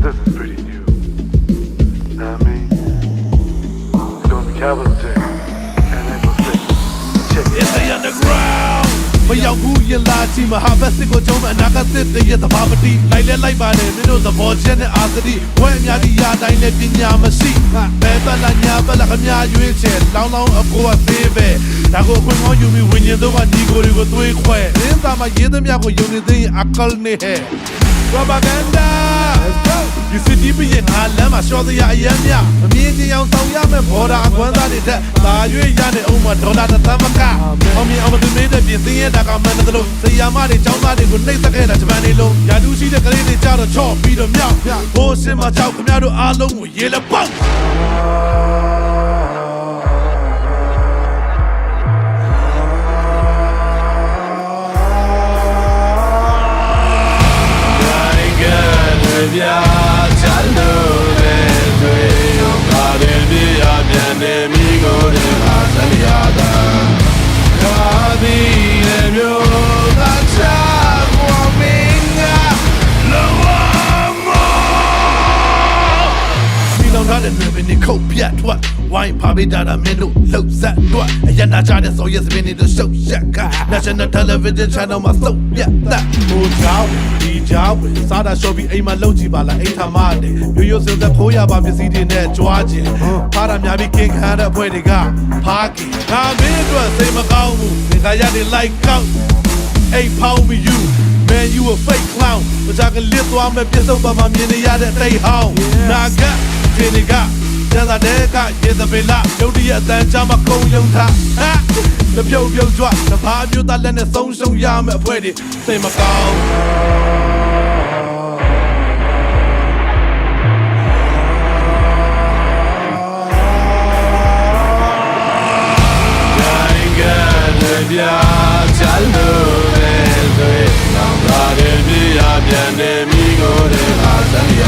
But this is pretty new. I mean, it's gonna be capital J, and then go straight. Check it. It's the underground. မရောက်ဘူးရလာချီမဟာဘက်စစ်ကိုကျုံးအနာဂတ်သစ်တည်းရဲ့သဘာပတိလိုက်လဲလိုက်ပါတယ်မင်းတို့သဘောချက်နဲ့အာသတိဝဲအများကြီးရတိုင်းနဲ့ပညာမရှိဘဲပတ်လာညာပတ်လာခမရွေးချယ်လောင်းလောင်းအကိုအသေးပဲဒါကိုအခွင့်ကောင်းယူပြီးဝิญဉ်တို့ကညီကိုတွေကိုသွေးခွဲရင်းသားမှာရေးသမျှကိုယုံနေသိအကလနဲ့ဟဲ့ Propaganda Let's go ဒီစစ်တီးပြင်းအားလမ်းမှာရှော့စရာအရမ်းများမမြင်ချင်အောင်ဆောင်ရမယ်ဘော်ဒါအကွမ်းသားတွေတက်သာရွေးရတဲ့အောင်မှာဒေါ်လာတစ်သန်းမကအောင်မြင်အောင်မသိတဲ့ပြင်စင်းရတာကမှန်တယ်လို့ဆရာမတွေចောင်းသားတွေကိုနှိပ်စက်ခဲ့တာဂျပန်နေလုံးယာတူးရှိတဲ့ကလေးတွေကြတော့ချော့ပြီးတော့မြောက်ဟိုးစင်မချောက်ခင်ဗျားတို့အားလုံးကိုရေလက်ပေါက်ဗျာချမ်းလို့ပဲတွေရောကားတဲ့ပြရပြန်နေမိကိုယ်တွေပါစလျာတာကားပြီးတဲ့မျိုးသာချမောမင်းကလောမောဒီလောင်ထားတဲ့နယ်ပင်တွေခုတ်ပြတ်ထွက်ဝိုင်းဖာပေးတာမင်းတို့လှုပ်ဆက်တွက်အရနာချတဲ့ဆိုရက်စပင်းတွေရှုပ်ရက်က National Television Channel မှာစုပ်ပြတ်တဲ့ဟိုကြောင်ဒီကြောင်စားတာရှော့ပြီးအိမ်မှာလှုပ်ကြည့်ပါလားအိမ်ထမတဲ့ရိုးရိုးစင်သက်ဖိုးရပါပစ္စည်းတွေနဲ့ကြွားခြင်းဖားတာများပြီးကင်ခံတဲ့အဖွဲ့တွေကဖားကင်ငါမင်းတို့စိတ်မကောင်းဘူးငါရတဲ့ like count 8 pound with you man you a fake clown ဘာသာကလစ်သွားမဲ့ပြစ္ဆုတ်ပါမှမြင်နေရတဲ့တိတ်ဟောင်းနာကဒီနေကကျန်တဲ့ကရေသပင်လာရုတ်တရက်အတန်းချမကုံယုံထားဟာတပြုတ်ပြုတ်ကြွတဘာမျိုးသားလက်နဲ့ဆုံးရှုံးရမယ့်အဖွဲ့တွေစိတ်မကောင်းဗျာချမ်းလို့ပဲဆိုရင်တော့ဒါတွေပြရပြန်နေမိကိုယ်တွေဟာစံရ